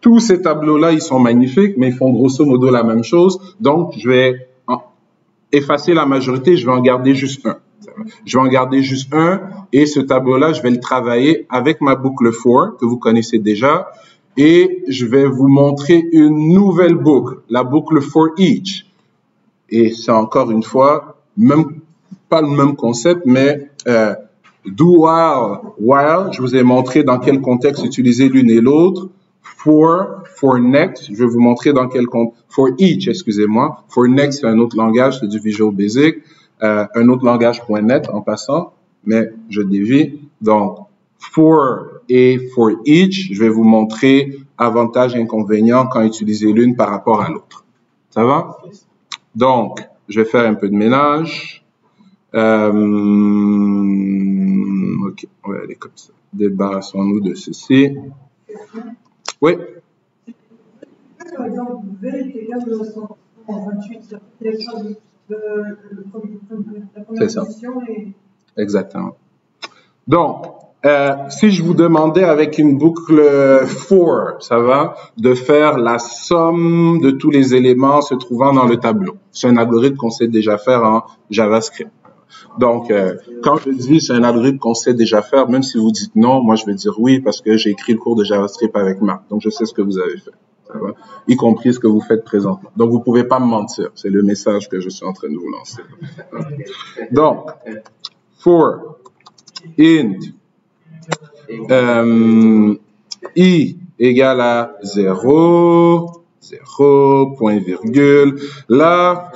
tous ces tableaux-là, ils sont magnifiques, mais ils font grosso modo la même chose. Donc, je vais effacer la majorité, je vais en garder juste un. Je vais en garder juste un, et ce tableau-là, je vais le travailler avec ma boucle for, que vous connaissez déjà, et je vais vous montrer une nouvelle boucle, la boucle for each. Et c'est encore une fois, même pas le même concept, mais do while, je vous ai montré dans quel contexte utiliser l'une et l'autre. For next, je vais vous montrer dans quel contexte. For each, excusez-moi. For next, c'est un autre langage, c'est du Visual Basic. Un autre langage .NET en passant, mais je dévie. Donc, for et for each, je vais vous montrer avantages et inconvénients quand utiliser l'une par rapport à l'autre. Ça va? Donc, je vais faire un peu de ménage. Ok, on va aller comme ça. Débarrassons-nous de ceci. Oui? Par exemple, V est égal à 128, c'est quelque chose de la première position. Exactement. Donc, si je vous demandais avec une boucle for, ça va, de faire la somme de tous les éléments se trouvant dans le tableau. C'est un algorithme qu'on sait déjà faire en JavaScript. Donc, quand je dis c'est un algorithme qu'on sait déjà faire, même si vous dites non, moi je vais dire oui parce que j'ai écrit le cours de JavaScript avec Marc. Donc, je sais ce que vous avez fait. Ça va? Y compris ce que vous faites présentement. Donc, vous pouvez pas me mentir. C'est le message que je suis en train de vous lancer. Donc, for int i égale à 0, 0, point virgule. Là,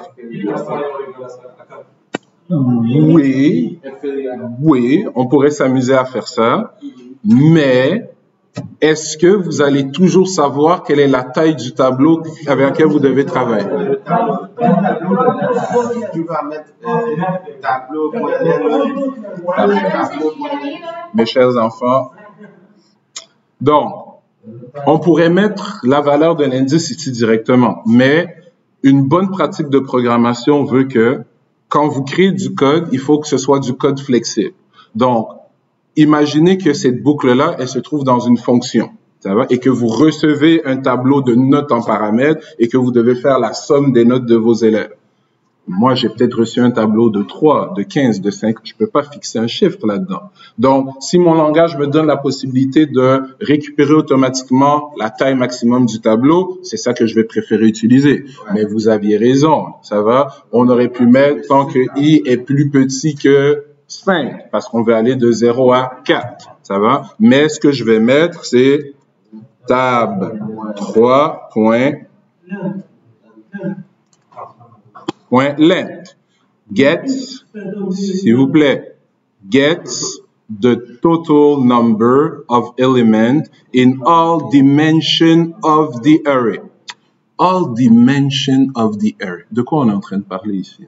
oui, on pourrait s'amuser à faire ça, mais est-ce que vous allez toujours savoir quelle est la taille du tableau avec lequel vous devez travailler? Tu vas mettre tableau. Mes chers enfants, donc, on pourrait mettre la valeur de l'indice ici directement, mais une bonne pratique de programmation veut que quand vous créez du code, il faut que ce soit du code flexible. Donc, imaginez que cette boucle-là, elle se trouve dans une fonction, ça va, et que vous recevez un tableau de notes en paramètres et que vous devez faire la somme des notes de vos élèves. Moi, j'ai peut-être reçu un tableau de 3, de 15, de 5. Je peux pas fixer un chiffre là-dedans. Donc, si mon langage me donne la possibilité de récupérer automatiquement la taille maximum du tableau, c'est ça que je vais préférer utiliser. Mais vous aviez raison, ça va. On aurait pu mettre tant que i est plus petit que 5, parce qu'on veut aller de 0 à 4, ça va. Mais ce que je vais mettre, c'est tab 3 point length. Get, s'il vous plaît, gets the total number of elements in all dimension of the array. All dimension of the array. De quoi on est en train de parler ici?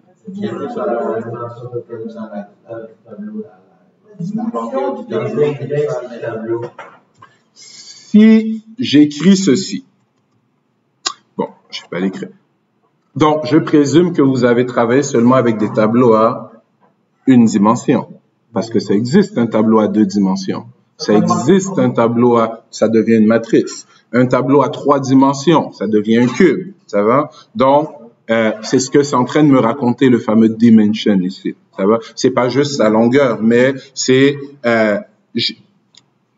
Si j'écris ceci, bon, je ne vais pas l'écrire. Donc, je présume que vous avez travaillé seulement avec des tableaux à une dimension, parce que ça existe un tableau à 2 dimensions. Ça existe un tableau ça devient une matrice. Un tableau à 3 dimensions, ça devient un cube, ça va? Donc, c'est ce que c'est en train de me raconter le fameux dimension ici. Ça va? C'est pas juste sa longueur, mais c'est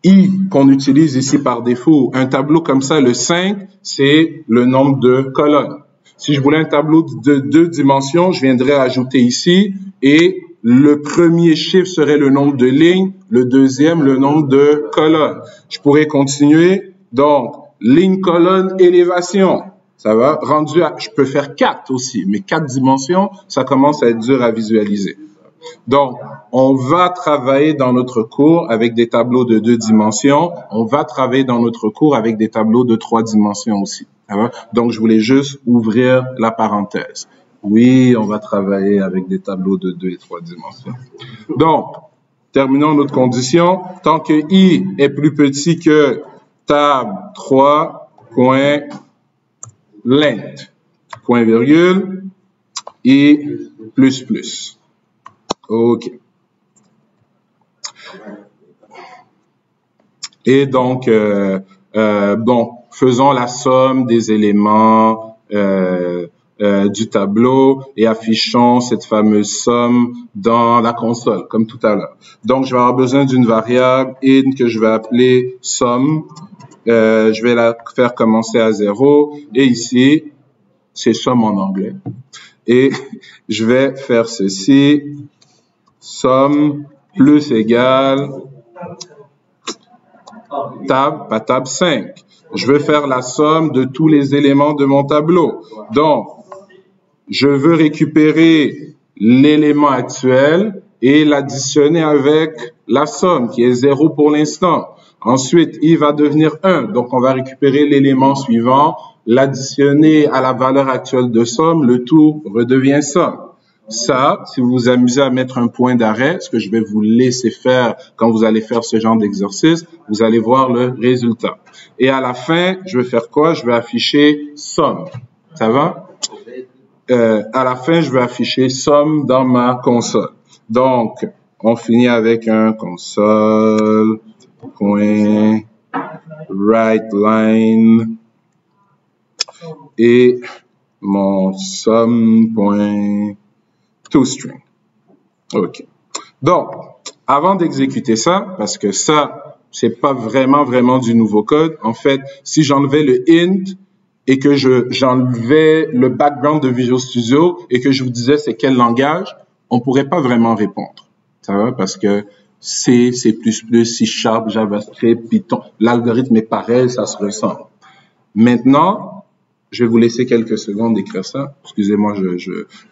I qu'on utilise ici par défaut. Un tableau comme ça, le 5, c'est le nombre de colonnes. Si je voulais un tableau de 2 dimensions, je viendrais ajouter ici et le premier chiffre serait le nombre de lignes, le deuxième, le nombre de colonnes. Je pourrais continuer. Donc, ligne, colonne, élévation. Ça va? Rendu à, je peux faire 4 aussi, mais 4 dimensions, ça commence à être dur à visualiser. Donc, on va travailler dans notre cours avec des tableaux de 2 dimensions. On va travailler dans notre cours avec des tableaux de 3 dimensions aussi. Ça va? Donc, je voulais juste ouvrir la parenthèse. Oui, on va travailler avec des tableaux de 2 et 3 dimensions. Donc, terminons notre condition. Tant que I est plus petit que table 3, point, length, point virgule, et plus plus. OK. Et donc, faisons la somme des éléments du tableau et affichons cette fameuse somme dans la console, comme tout à l'heure. Donc, je vais avoir besoin d'une variable in que je vais appeler somme. Je vais la faire commencer à 0. Et ici, c'est somme en anglais. Et je vais faire ceci. Somme plus égale table, pas table 5. Je veux faire la somme de tous les éléments de mon tableau. Donc, je veux récupérer l'élément actuel et l'additionner avec la somme qui est 0 pour l'instant. Ensuite, il va devenir 1. Donc, on va récupérer l'élément suivant, l'additionner à la valeur actuelle de somme, le tout redevient somme. Ça, si vous vous amusez à mettre un point d'arrêt, ce que je vais vous laisser faire quand vous allez faire ce genre d'exercice, vous allez voir le résultat. Et à la fin, je vais faire quoi? Je vais afficher somme. Ça va? À la fin, je vais afficher somme dans ma console. Donc, on finit avec un console, point, write line, et mon somme, point, toString. OK. Donc, avant d'exécuter ça, parce que ça, c'est pas vraiment du nouveau code. En fait, si j'enlevais le int et que j'enlevais le background de Visual Studio et que je vous disais c'est quel langage, on pourrait pas vraiment répondre. Ça va? Parce que C, C++, C#, JavaScript, Python, l'algorithme est pareil, ça se ressemble. Maintenant, je vais vous laisser quelques secondes d'écrire ça. Excusez-moi,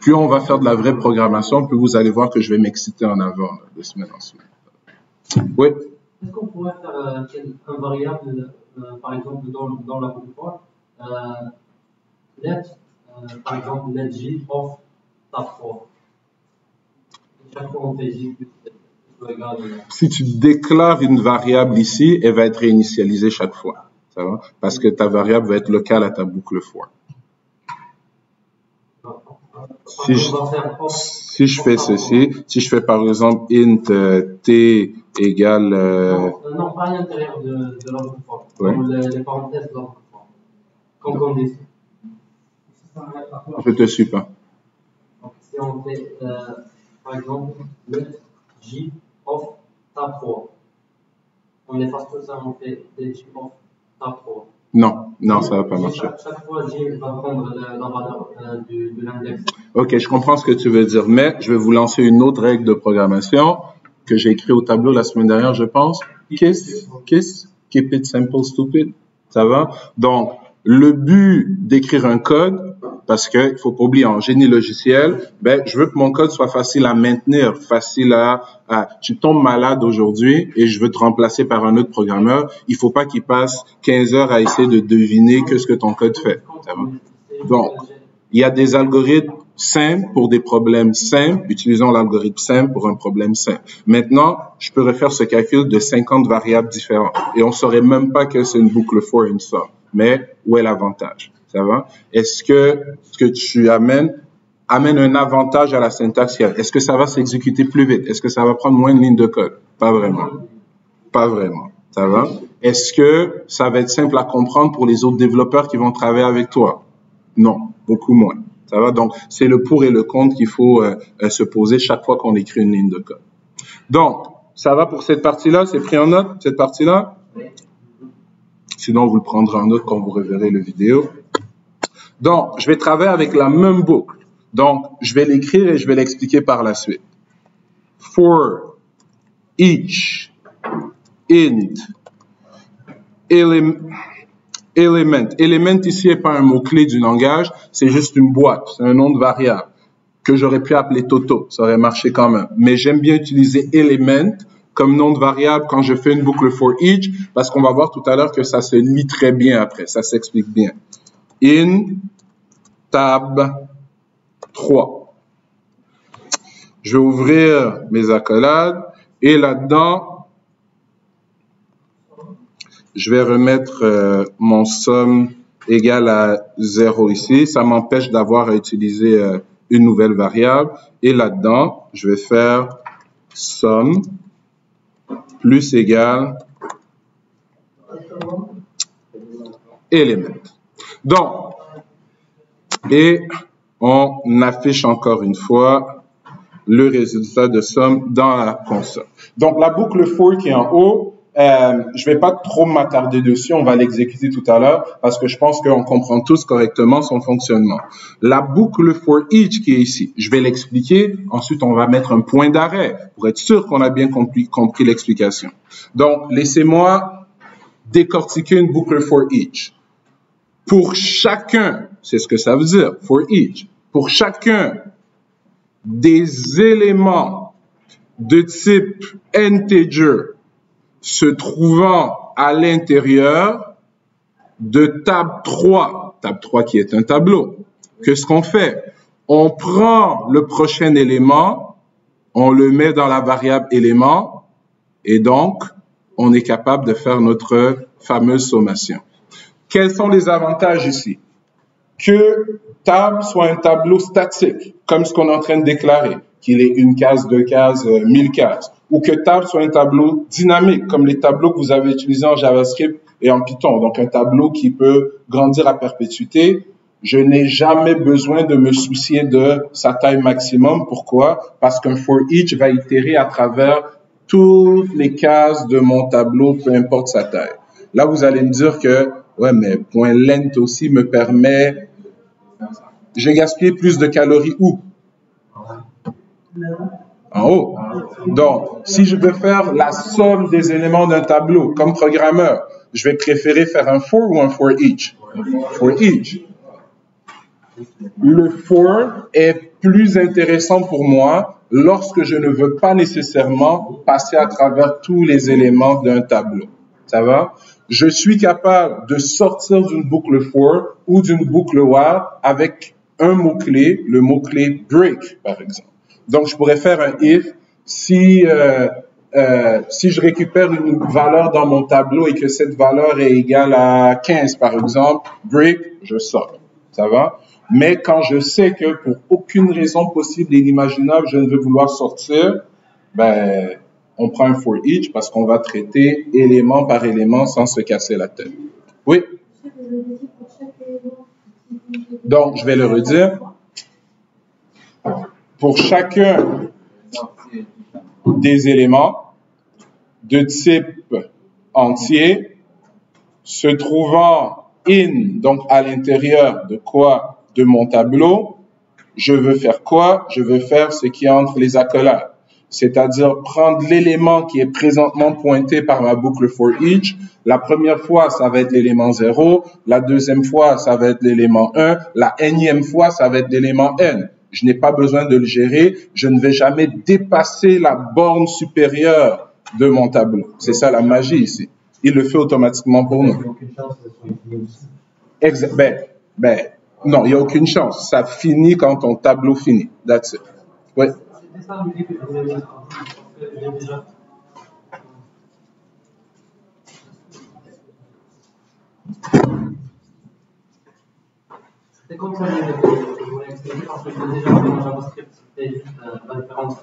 plus on va faire de la vraie programmation, plus vous allez voir que je vais m'exciter en avant, là, de semaine en semaine. Oui? Est-ce qu'on pourrait faire un variable, par exemple, dans la groupe let, par exemple, let J of tab 3. Chaque fois on fait J plus si tu déclares une variable ici, elle va être réinitialisée chaque fois. Ça va? Parce que ta variable va être locale à ta boucle for. Si je fais ceci, si je fais par exemple int t égale... non, pas à l'intérieur de la groupe for. Ouais. Les parenthèses de la groupe for. Comme on dit. Je te suis pas. Donc, si on fait, par exemple, let J of tab 3. On efface tout ça, on fait let J of tab 3. Non, ça va pas marcher. Chaque fois, J va prendre la valeur de l'index. OK, je comprends ce que tu veux dire, mais je vais vous lancer une autre règle de programmation que j'ai écrite au tableau la semaine dernière, je pense. KISS, keep it simple, stupid. Ça va? Donc, le but d'écrire un code, parce que il faut pas oublier, en génie logiciel, je veux que mon code soit facile à maintenir, facile tu tombes malade aujourd'hui et je veux te remplacer par un autre programmeur. Il faut pas qu'il passe 15 heures à essayer de deviner ce que ton code fait. Ça va? Donc, il y a des algorithmes simples pour des problèmes simples. Utilisons l'algorithme simple pour un problème simple. Maintenant, je peux refaire ce calcul de 50 variables différentes et on saurait même pas que c'est une boucle for une somme. Mais où est l'avantage? Ça va? Est-ce que ce que tu amène un avantage à la syntaxe? Est-ce que ça va s'exécuter plus vite? Est-ce que ça va prendre moins de lignes de code? Pas vraiment. Pas vraiment. Ça va? Est-ce que ça va être simple à comprendre pour les autres développeurs qui vont travailler avec toi? Non, beaucoup moins. Ça va? Donc, c'est le pour et le contre qu'il faut se poser chaque fois qu'on écrit une ligne de code. Donc, ça va pour cette partie-là? C'est pris en note, cette partie-là? Sinon, vous le prendrez en note quand vous reverrez le vidéo. Donc, je vais travailler avec la même boucle. Donc, je vais l'écrire et je vais l'expliquer par la suite. For each int element. Element ici n'est pas un mot-clé du langage, c'est juste une boîte, c'est un nom de variable que j'aurais pu appeler Toto, ça aurait marché quand même. Mais j'aime bien utiliser element comme nom de variable quand je fais une boucle for each, parce qu'on va voir tout à l'heure que ça se lit très bien après, ça s'explique bien. In tab 3. Je vais ouvrir mes accolades et là-dedans, je vais remettre mon somme égale à 0 ici. Ça m'empêche d'avoir à utiliser une nouvelle variable. Et là-dedans, je vais faire somme plus égale element. Donc, et on affiche encore une fois le résultat de somme dans la console. Donc, la boucle for qui est en haut, je vais pas trop m'attarder dessus, on va l'exécuter tout à l'heure parce que je pense qu'on comprend tous correctement son fonctionnement. La boucle for each qui est ici, je vais l'expliquer, ensuite on va mettre un point d'arrêt pour être sûr qu'on a bien compris l'explication. Donc, laissez-moi décortiquer une boucle for each. Pour chacun, c'est ce que ça veut dire, for each, pour chacun des éléments de type integer se trouvant à l'intérieur de table 3 qui est un tableau. Qu'est-ce qu'on fait? On prend le prochain élément, on le met dans la variable élément, et donc, on est capable de faire notre fameuse sommation. Quels sont les avantages ici? Que table soit un tableau statique, comme ce qu'on est en train de déclarer, qu'il ait une case, deux cases, 1000 cases, ou que table soit un tableau dynamique, comme les tableaux que vous avez utilisés en JavaScript et en Python, donc un tableau qui peut grandir à perpétuité. Je n'ai jamais besoin de me soucier de sa taille maximum. Pourquoi? Parce qu'un for each va itérer à travers toutes les cases de mon tableau, peu importe sa taille. Là, vous allez me dire que, ouais, mais point length aussi me permet, j'ai gaspillé plus de calories où? En haut. Donc, si je veux faire la somme des éléments d'un tableau comme programmeur, je vais préférer faire un for ou un for each? For each. Le for est plus intéressant pour moi lorsque je ne veux pas nécessairement passer à travers tous les éléments d'un tableau. Ça va? Je suis capable de sortir d'une boucle for ou d'une boucle while avec un mot-clé, le mot-clé break, par exemple. Donc, je pourrais faire un if si je récupère une valeur dans mon tableau et que cette valeur est égale à 15, par exemple, break, je sors. Ça va? Mais quand je sais que pour aucune raison possible et inimaginable, je ne veux vouloir sortir, ben, on prend un for each parce qu'on va traiter élément par élément sans se casser la tête. Oui? Donc, je vais le redire. Pour chacun des éléments de type entier se trouvant donc à l'intérieur de quoi? De mon tableau, je veux faire quoi? Je veux faire ce qui est entre les accolades. C'est-à-dire prendre l'élément qui est présentement pointé par ma boucle for each. La première fois, ça va être l'élément 0. La deuxième fois, ça va être l'élément 1. La énième fois, ça va être l'élément n. Je n'ai pas besoin de le gérer. Je ne vais jamais dépasser la borne supérieure de mon tableau. C'est ça la magie ici. Il le fait automatiquement pour nous. Non, il n'y a aucune chance. Ça finit quand ton tableau finit. That's it. Oui. C'est comme ça que je voulais expliquer parce que j'ai déjà vu dans JavaScript, c'était juste la différence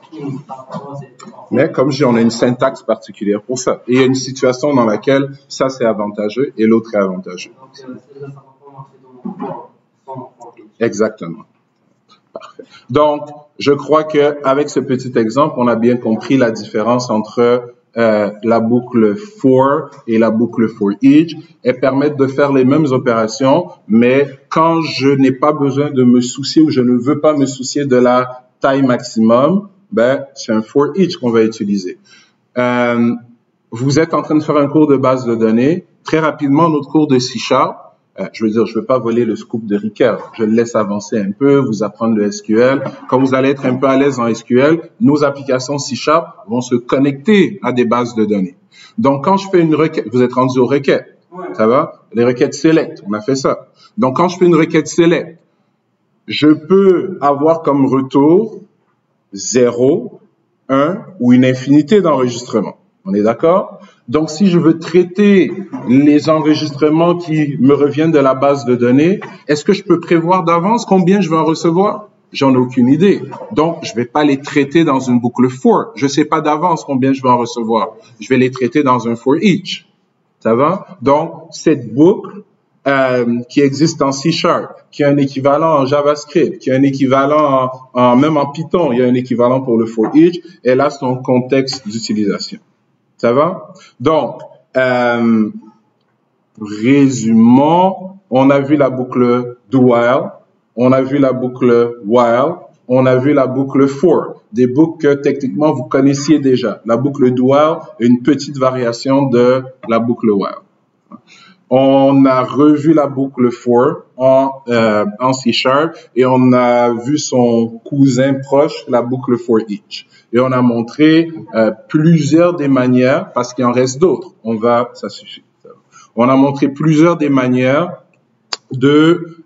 mais comme je dis, on a une syntaxe particulière pour ça. Et il y a une situation dans laquelle ça c'est avantageux et l'autre est avantageux. Donc, ça va pas marcher dans mon corps sans. Exactement. Parfait. Donc, je crois que avec ce petit exemple, on a bien compris la différence entre la boucle for et la boucle for each. Elles permettent de faire les mêmes opérations, mais quand je n'ai pas besoin de me soucier ou je ne veux pas me soucier de la taille maximum, ben, c'est un for each qu'on va utiliser. Vous êtes en train de faire un cours de base de données. Très rapidement, notre cours de C#, je veux dire, je ne veux pas voler le scoop de Ricoeur. Je le laisse avancer un peu, vous apprendre le SQL. Quand vous allez être un peu à l'aise en SQL, nos applications C# vont se connecter à des bases de données. Donc, quand je fais une requête, vous êtes rendu aux requêtes, ça va? Les requêtes select, on a fait ça. Donc, quand je fais une requête select, je peux avoir comme retour 0, 1 ou une infinité d'enregistrements. On est d'accord? Donc, si je veux traiter les enregistrements qui me reviennent de la base de données, est-ce que je peux prévoir d'avance combien je vais en recevoir? J'en ai aucune idée. Donc, je vais pas les traiter dans une boucle for. Je sais pas d'avance combien je vais en recevoir. Je vais les traiter dans un for each. Ça va? Donc, cette boucle qui existe en C#, qui a un équivalent en JavaScript, qui a un équivalent même en Python, il y a un équivalent pour le for each, elle a son contexte d'utilisation. Ça va? Donc, résumons, on a vu la boucle do while, on a vu la boucle while, on a vu la boucle for, des boucles que techniquement vous connaissiez déjà. La boucle do while est une petite variation de la boucle while. On a revu la boucle for en C# et on a vu son cousin proche, la boucle for each. Et on a montré plusieurs des manières, parce qu'il en reste d'autres. Ça suffit. On a montré plusieurs des manières de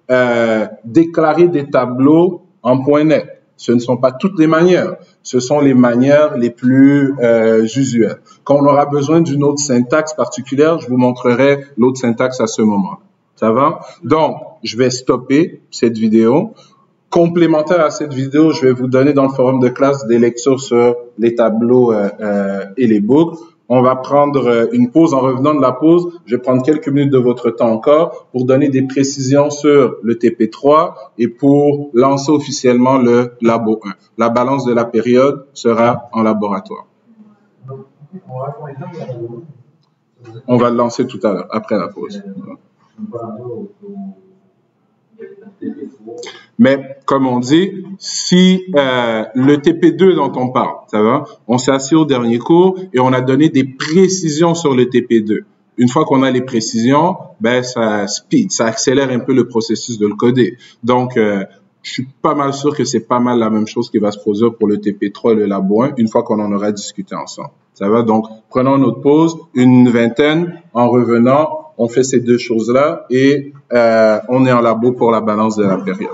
déclarer des tableaux en .NET. Ce ne sont pas toutes les manières. Ce sont les manières les plus usuelles. Quand on aura besoin d'une autre syntaxe particulière, je vous montrerai l'autre syntaxe à ce moment. Ça va? Donc, je vais stopper cette vidéo. Complémentaire à cette vidéo, je vais vous donner dans le forum de classe des lectures sur les tableaux et les boucles. On va prendre une pause. En revenant de la pause, je vais prendre quelques minutes de votre temps encore pour donner des précisions sur le TP3 et pour lancer officiellement le Labo 1. La balance de la période sera en laboratoire. On va le lancer tout à l'heure, après la pause. Mais, comme on dit, si le TP2 dont on parle, ça va, on s'est assis au dernier cours et on a donné des précisions sur le TP2. Une fois qu'on a les précisions, ben ça speed, ça accélère un peu le processus de le coder. Donc, je suis pas mal sûr que c'est pas mal la même chose qui va se produire pour le TP3 et le Labo 1 une fois qu'on en aura discuté ensemble. Ça va? Donc, prenons notre pause, une vingtaine. En revenant, on fait ces deux choses-là et on est en labo pour la balance de la période.